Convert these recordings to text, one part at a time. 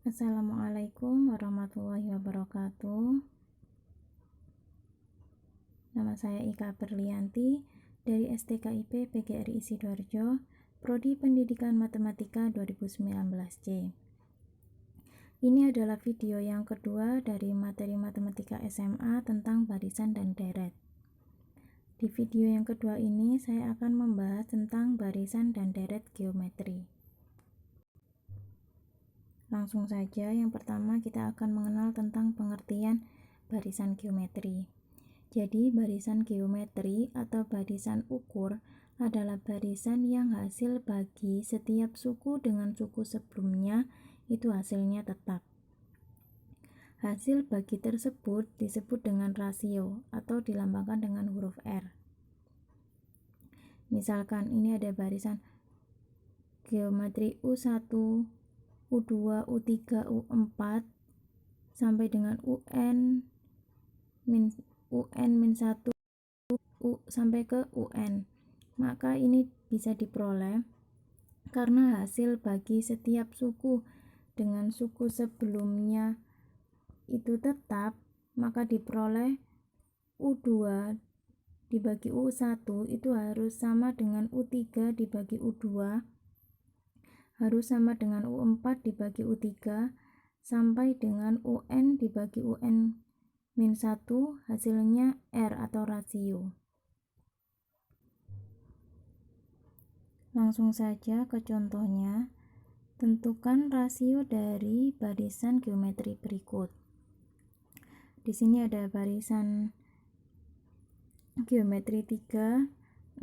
Assalamualaikum warahmatullahi wabarakatuh. Nama saya Ika Berlianti dari STKIP PGRI Sidoarjo, Prodi Pendidikan Matematika 2019C. Ini adalah video yang kedua dari materi matematika SMA tentang barisan dan deret. Di video yang kedua ini saya akan membahas tentang barisan dan deret geometri. Langsung saja, yang pertama kita akan mengenal tentang pengertian barisan geometri. Jadi, barisan geometri atau barisan ukur adalah barisan yang hasil bagi setiap suku dengan suku sebelumnya itu hasilnya tetap. Hasil bagi tersebut disebut dengan rasio atau dilambangkan dengan huruf R. Misalkan ini ada barisan geometri U1, U2, U3, U4 sampai dengan UN-1 sampai ke UN. Maka ini bisa diperoleh karena hasil bagi setiap suku dengan suku sebelumnya itu tetap, maka diperoleh U2 dibagi U1 itu harus sama dengan U3 dibagi U2, harus sama dengan U4 dibagi U3 sampai dengan UN dibagi UN-1, hasilnya R atau rasio. Langsung saja ke contohnya. Tentukan rasio dari barisan geometri berikut. Di sini ada barisan geometri 3,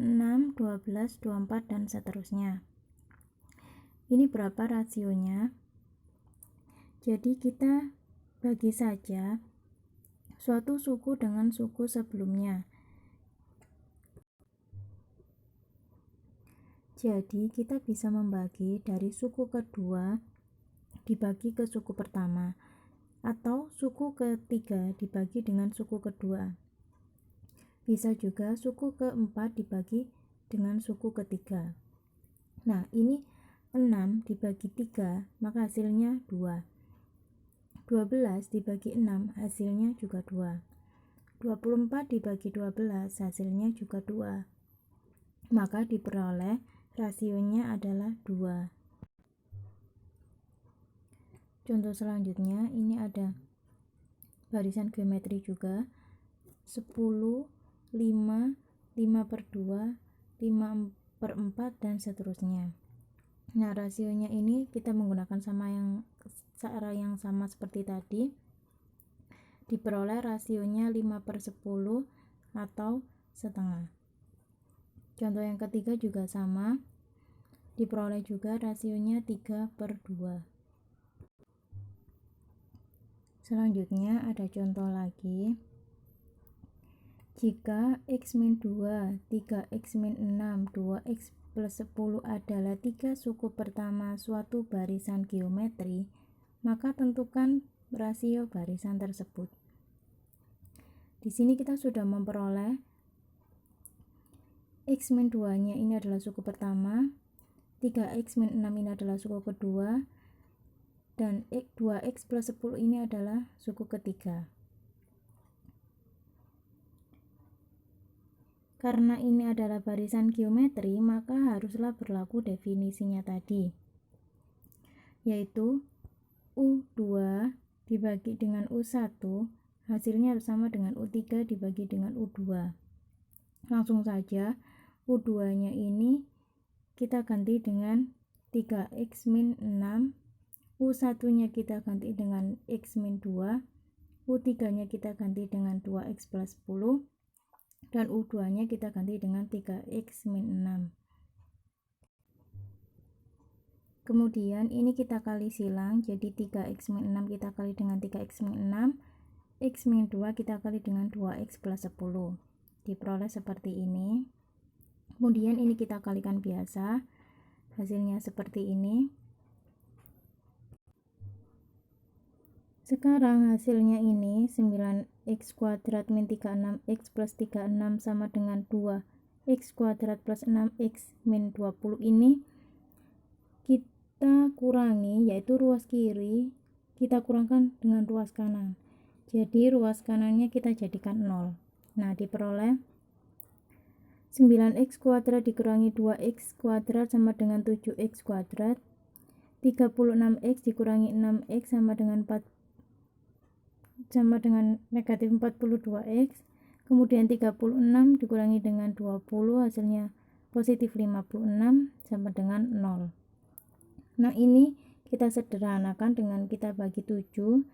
6, 12, 24 dan seterusnya. Ini berapa rasionya? Jadi kita bagi saja suatu suku dengan suku sebelumnya. Jadi kita bisa membagi dari suku kedua dibagi ke suku pertama, atau suku ketiga dibagi dengan suku kedua. Bisa juga suku keempat dibagi dengan suku ketiga. Nah, ini 6 dibagi 3, maka hasilnya 2. 12 dibagi 6, hasilnya juga 2. 24 dibagi 12, hasilnya juga 2. Maka diperoleh rasionya adalah 2. Contoh selanjutnya, ini ada barisan geometri juga 10, 5, 5/2, 5/4 dan seterusnya. Nah, rasionya ini kita menggunakan cara yang sama seperti tadi. Diperoleh rasionya 5/10 atau setengah. Contoh yang ketiga juga sama. Diperoleh juga rasionya 3/2. Selanjutnya ada contoh lagi. Jika X-2, 3X-6, 2X plus 10 adalah 3 suku pertama suatu barisan geometri, maka tentukan rasio barisan tersebut. Di sini kita sudah memperoleh X-2-nya ini adalah suku pertama, 3X-6 ini adalah suku kedua, dan 2X plus 10 ini adalah suku ketiga. Karena ini adalah barisan geometri, maka haruslah berlaku definisinya tadi, yaitu U2 dibagi dengan U1, hasilnya harus sama dengan U3 dibagi dengan U2. Langsung saja, U2-nya ini kita ganti dengan 3X-6, U1-nya kita ganti dengan X-2, U3-nya kita ganti dengan 2X plus 10, dan U2-nya kita ganti dengan 3X-6. Kemudian ini kita kali silang, jadi 3X-6 kita kali dengan 3X-6, X-2 kita kali dengan 2X plus 10. Diperoleh seperti ini. Kemudian ini kita kalikan biasa, hasilnya seperti ini. Sekarang hasilnya ini 9x kuadrat min 36x plus 36 sama dengan 2x kuadrat plus 6x min 20. Ini kita kurangi, yaitu ruas kiri kita kurangkan dengan ruas kanan. Jadi ruas kanannya kita jadikan 0. Nah, diperoleh 9x kuadrat dikurangi 2x kuadrat sama dengan 7x kuadrat. 36x dikurangi 6x sama dengan negatif 42x. Kemudian 36 dikurangi dengan 20 hasilnya positif 56 sama dengan 0. Nah, ini kita sederhanakan dengan kita bagi 7.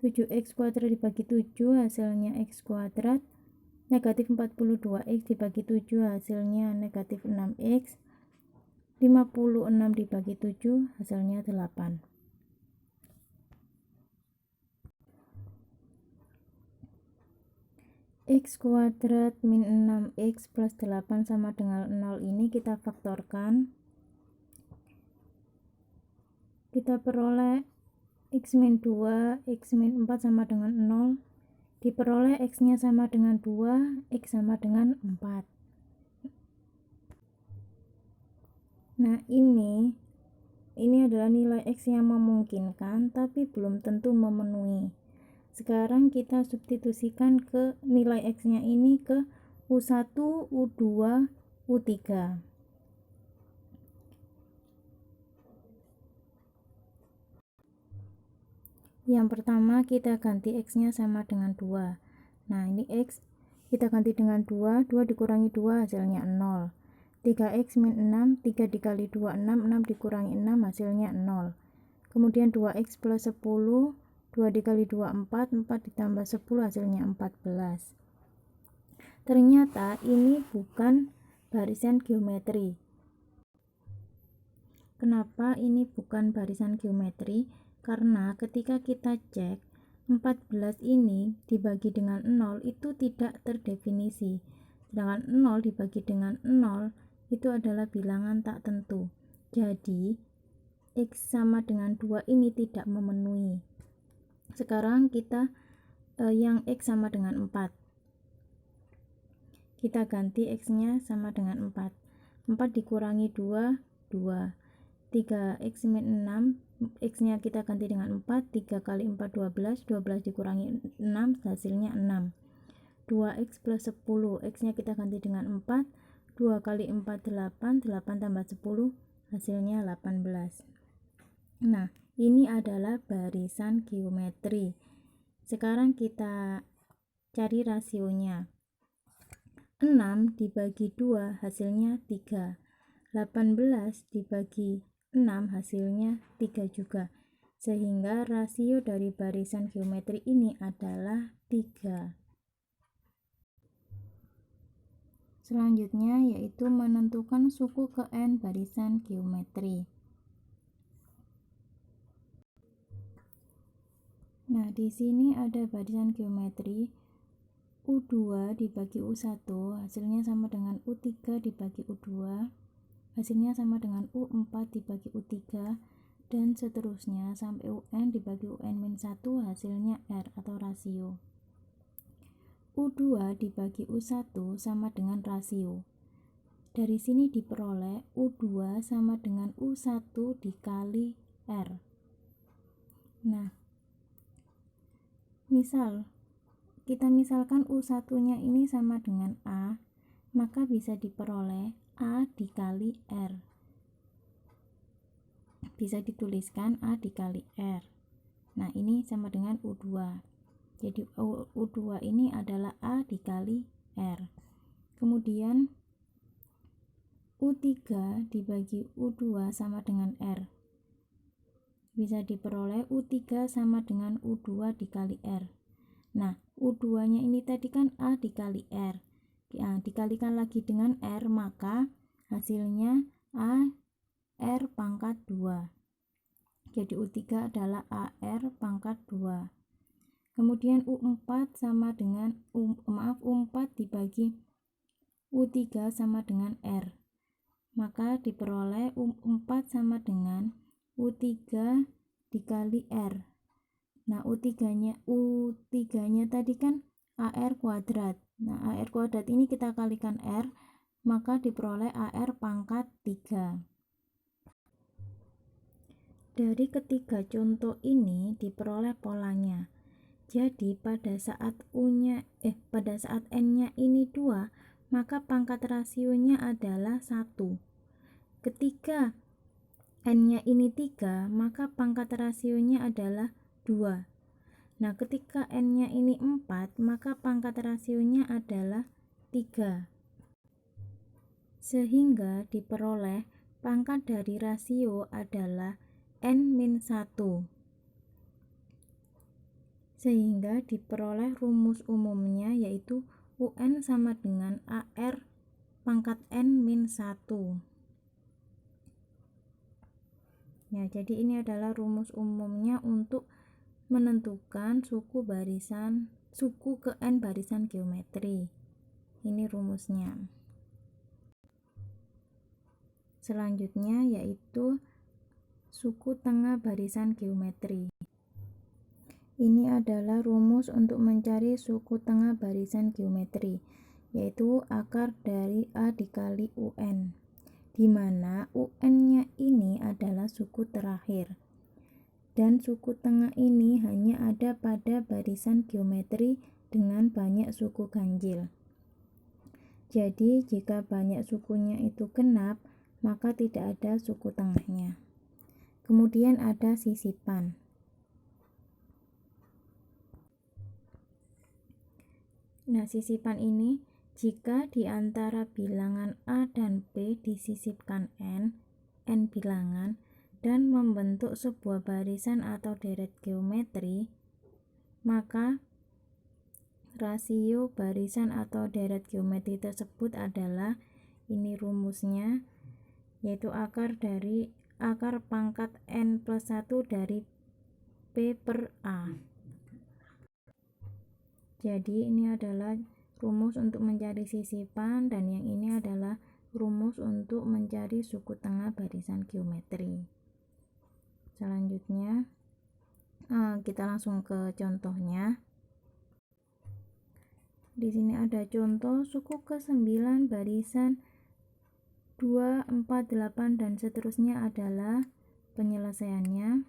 7x kuadrat dibagi 7 hasilnya x kuadrat. Negatif 42x dibagi 7 hasilnya negatif 6x. 56 dibagi 7 hasilnya 8. X kuadrat min 6x plus 8 sama dengan 0 ini kita faktorkan. Kita peroleh x min 2, x min 4 sama dengan 0. Diperoleh x nya sama dengan 2, x sama dengan 4. Nah, ini adalah nilai x yang memungkinkan tapi belum tentu memenuhi. Sekarang kita substitusikan ke nilai x nya ini ke U1, U2, U3. Yang pertama kita ganti x nya sama dengan 2. Nah, ini x kita ganti dengan 2, 2 dikurangi 2 hasilnya 0. 3x min 6, 3 dikali 2 6, 6 dikurangi 6 hasilnya 0. Kemudian 2x plus 10, 2 dikali 2 4, 4 ditambah 10 hasilnya 14. Ternyata ini bukan barisan geometri. Kenapa ini bukan barisan geometri? Karena ketika kita cek 14 ini dibagi dengan 0 itu tidak terdefinisi. Sedangkan 0 dibagi dengan 0 itu adalah bilangan tak tentu. Jadi x sama dengan 2 ini tidak memenuhi. Sekarang kita yang x sama dengan 4. Kita ganti x nya sama dengan 4. 4 dikurangi 2, 2. 3x min 6, x nya kita ganti dengan 4. 3 kali 4 12, 12 dikurangi 6 hasilnya 6. 2x plus 10, x nya kita ganti dengan 4. 2 kali 4 8, 8 tambah 10 hasilnya 18. Nah, ini adalah barisan geometri. Sekarang kita cari rasionya. 6 dibagi 2 hasilnya 3. 18 dibagi 6 hasilnya 3 juga. Sehingga rasio dari barisan geometri ini adalah 3. Selanjutnya yaitu menentukan suku ke n barisan geometri. Nah, di sini ada barisan geometri U2 dibagi U1 hasilnya sama dengan U3 dibagi U2 hasilnya sama dengan U4 dibagi U3 dan seterusnya sampai UN dibagi UN-1 hasilnya R atau rasio. U2 dibagi U1 sama dengan rasio. Dari sini diperoleh U2 sama dengan U1 dikali R. Nah, kita misalkan U1 nya ini sama dengan A, maka bisa diperoleh A dikali R. Bisa dituliskan A dikali R. Nah, ini sama dengan U2. Jadi U2 ini adalah A dikali R. Kemudian U3 dibagi U2 sama dengan R. Bisa diperoleh U3 sama dengan U2 dikali R. Nah, U2 nya ini tadi kan A dikali R. Nah, dikalikan lagi dengan R, maka hasilnya A R pangkat 2. Jadi U3 adalah AR pangkat 2. Kemudian U4 sama dengan U4 dibagi U3 sama dengan R. Maka diperoleh U4 sama dengan U3 dikali R. Nah, U3-nya tadi kan AR kuadrat. Nah, AR kuadrat ini kita kalikan R, maka diperoleh AR pangkat 3. Dari ketiga contoh ini diperoleh polanya. Jadi pada saat n-nya ini 2, maka pangkat rasionya adalah 1. Ketika n-nya ini 3, maka pangkat rasionya adalah 2. Nah, ketika n-nya ini 4, maka pangkat rasionya adalah 3. Sehingga diperoleh pangkat dari rasio adalah n-1. Sehingga diperoleh rumus umumnya yaitu UN sama dengan AR pangkat n-1. Ya, jadi ini adalah rumus umumnya untuk menentukan suku ke n barisan geometri. Ini rumusnya. Selanjutnya yaitu suku tengah barisan geometri. Ini adalah rumus untuk mencari suku tengah barisan geometri, yaitu akar dari A dikali UN, di mana UN-nya ini adalah suku terakhir. Dan suku tengah ini hanya ada pada barisan geometri dengan banyak suku ganjil. Jadi jika banyak sukunya itu genap, maka tidak ada suku tengahnya. Kemudian ada sisipan. Nah, sisipan ini jika di antara bilangan A dan B disisipkan n bilangan, dan membentuk sebuah barisan atau deret geometri, maka rasio barisan atau deret geometri tersebut adalah, ini rumusnya, yaitu akar pangkat n+1 dari P per A. Jadi ini adalah rumus untuk mencari sisipan, dan yang ini adalah rumus untuk mencari suku tengah barisan geometri. Selanjutnya kita langsung ke contohnya. Di sini ada contoh suku ke-9 barisan 2, 4, 8 dan seterusnya adalah penyelesaiannya.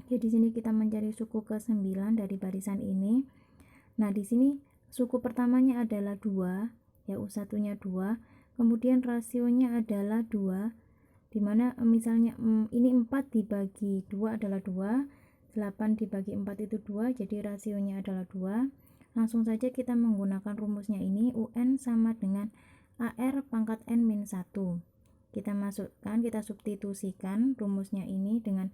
Jadi di sini kita mencari suku ke-9 dari barisan ini. Nah, di sini suku pertamanya adalah 2, ya U1-nya 2, kemudian rasionya adalah 2, dimana misalnya ini 4 dibagi 2 adalah 2, 8 dibagi 4 itu 2, jadi rasionya adalah 2. Langsung saja kita menggunakan rumusnya ini, UN sama dengan AR pangkat n-1. Kita masukkan, kita substitusikan rumusnya ini dengan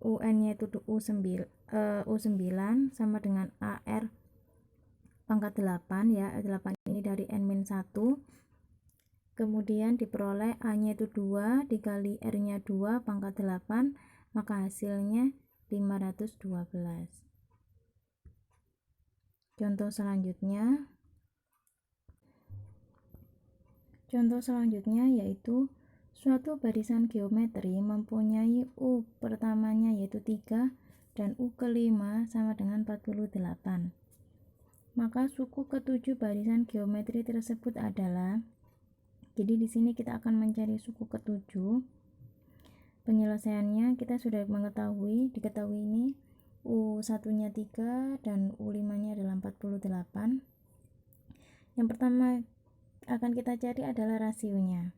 UN-nya itu U9 sama dengan AR pangkat 8, ya, 8 ini dari n-1. Kemudian diperoleh A-nya itu 2 dikali R-nya 2 pangkat 8, maka hasilnya 512. Contoh selanjutnya yaitu suatu barisan geometri mempunyai U pertamanya yaitu 3 dan U kelima sama dengan 48. Maka suku ke-7 barisan geometri tersebut adalah, jadi di sini kita akan mencari suku ke-7. Penyelesaiannya kita sudah diketahui ini U1-nya 3 dan U5-nya adalah 48. Yang pertama akan kita cari adalah rasionya.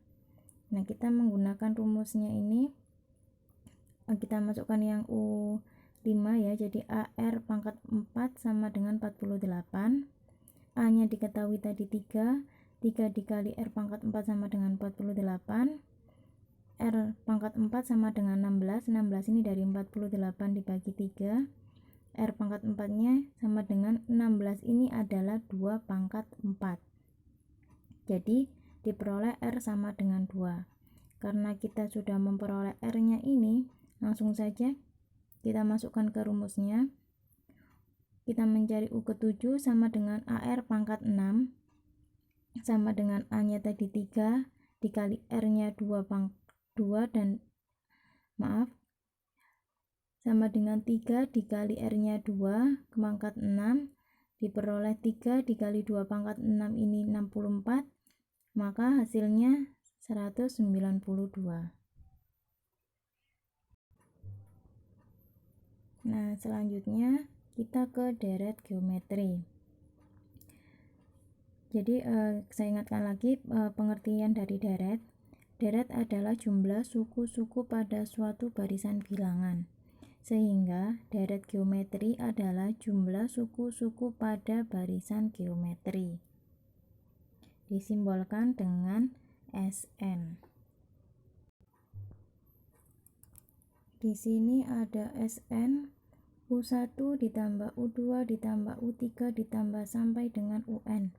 Nah, kita menggunakan rumusnya ini, kita masukkan yang U5, ya, jadi AR pangkat 4 sama dengan 48. A-nya diketahui tadi 3 dikali R pangkat 4 sama dengan 48. R pangkat 4 sama dengan 16 ini dari 48 dibagi 3. R pangkat 4 nya sama dengan 16, ini adalah 2 pangkat 4. Jadi diperoleh R sama dengan 2. Karena kita sudah memperoleh R nya ini, langsung saja kita masukkan ke rumusnya. Kita mencari U ke-7 sama dengan AR pangkat 6 sama dengan A nya tadi 3 dikali R nya 2 sama dengan 3 dikali R nya 2 pangkat 6, diperoleh 3 dikali 2 pangkat 6 ini 64, maka hasilnya 192. Nah, selanjutnya kita ke deret geometri. Jadi saya ingatkan lagi pengertian dari deret. Deret adalah jumlah suku-suku pada suatu barisan bilangan. Sehingga deret geometri adalah jumlah suku-suku pada barisan geometri. Disimbolkan dengan Sn. Di sini ada Sn, U1 ditambah U2 ditambah U3 ditambah sampai dengan UN,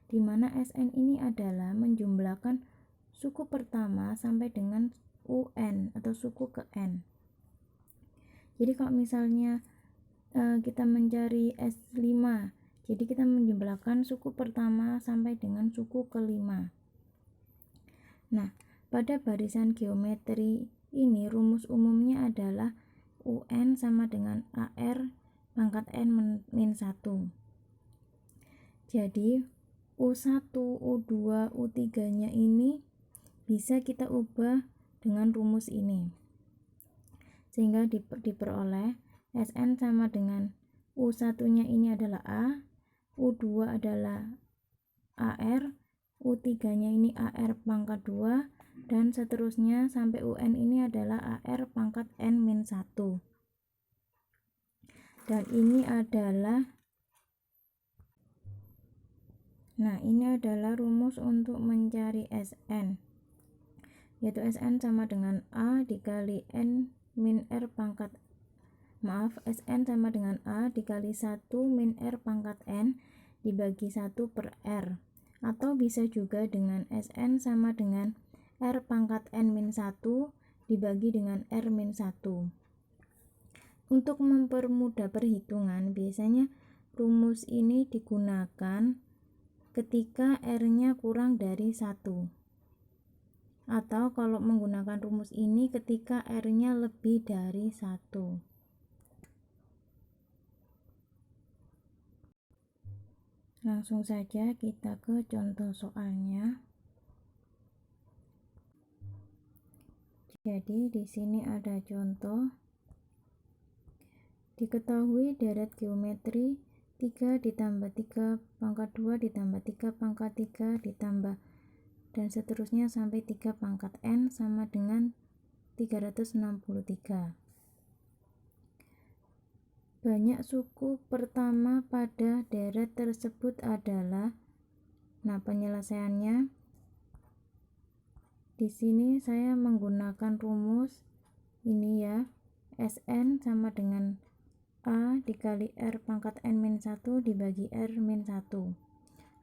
di mana Sn ini adalah menjumlahkan suku pertama sampai dengan UN atau suku ke N. Jadi kalau misalnya kita mencari S5, jadi kita menjumlahkan suku pertama sampai dengan suku kelima. Nah, pada barisan geometri ini rumus umumnya adalah UN sama dengan AR pangkat N min 1. Jadi U1, U2, U3 nya ini bisa kita ubah dengan rumus ini, sehingga diperoleh Sn sama dengan U1 nya ini adalah A, U2 adalah AR, U3 nya ini AR pangkat 2, dan seterusnya sampai UN ini adalah AR pangkat N min 1. Dan ini adalah rumus untuk mencari Sn, yaitu Sn sama dengan A dikali N min R pangkat Sn sama dengan A dikali 1 min R pangkat N dibagi 1 per R, atau bisa juga dengan Sn sama dengan R pangkat N min 1 dibagi dengan R min 1. Untuk mempermudah perhitungan, biasanya rumus ini digunakan ketika R-nya kurang dari 1. Atau kalau menggunakan rumus ini ketika R-nya lebih dari 1. Langsung saja kita ke contoh soalnya. Jadi di sini ada contoh. Diketahui deret geometri 3 ditambah 3 pangkat 2 ditambah 3 pangkat 3 ditambah dan seterusnya sampai 3 pangkat N sama dengan 363. Banyak suku pertama pada deret tersebut adalah, penyelesaiannya di sini saya menggunakan rumus ini ya, Sn sama dengan A dikali R pangkat N min 1 dibagi R min 1.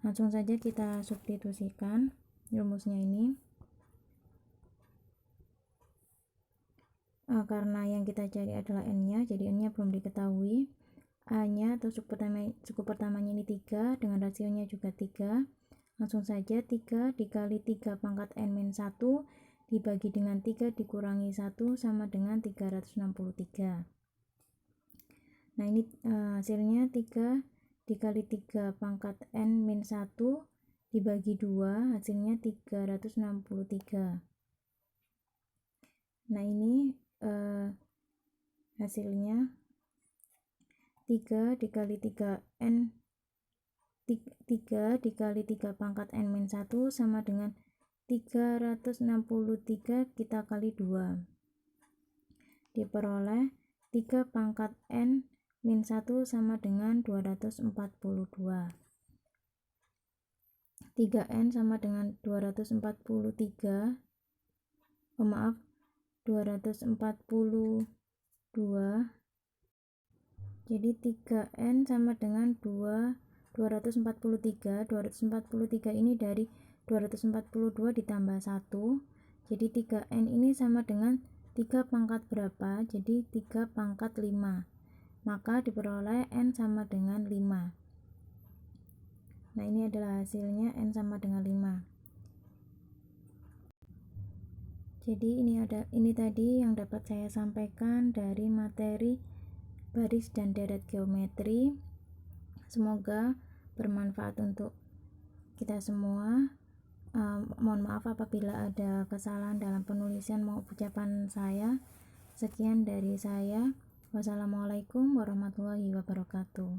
Langsung saja kita substitusikan rumusnya ini. Karena yang kita cari adalah N-nya, jadi N-nya belum diketahui. A-nya atau suku pertamanya ini 3, dengan rasionya juga 3. Langsung saja 3 dikali 3 pangkat N min 1 dibagi dengan 3 dikurangi 1 sama dengan 363. Nah, ini hasilnya 3 dikali 3 pangkat N min 1 dibagi 2, hasilnya 363. Nah, ini hasilnya 3 dikali 3 dikali 3 pangkat N min 1 sama dengan 363 kita kali 2. Diperoleh 3 pangkat N min 1 sama dengan 242. 3N sama dengan 242. Jadi 3N sama dengan 243. 243 ini dari 242 ditambah 1. Jadi 3N ini sama dengan 3 pangkat berapa? Jadi 3 pangkat 5. Maka diperoleh N sama dengan 5. Nah, ini adalah hasilnya N sama dengan 5. Jadi ini tadi yang dapat saya sampaikan dari materi baris dan deret geometri. Semoga bermanfaat untuk kita semua. Mohon maaf apabila ada kesalahan dalam penulisan maupun ucapan saya. Sekian dari saya. Wassalamualaikum warahmatullahi wabarakatuh.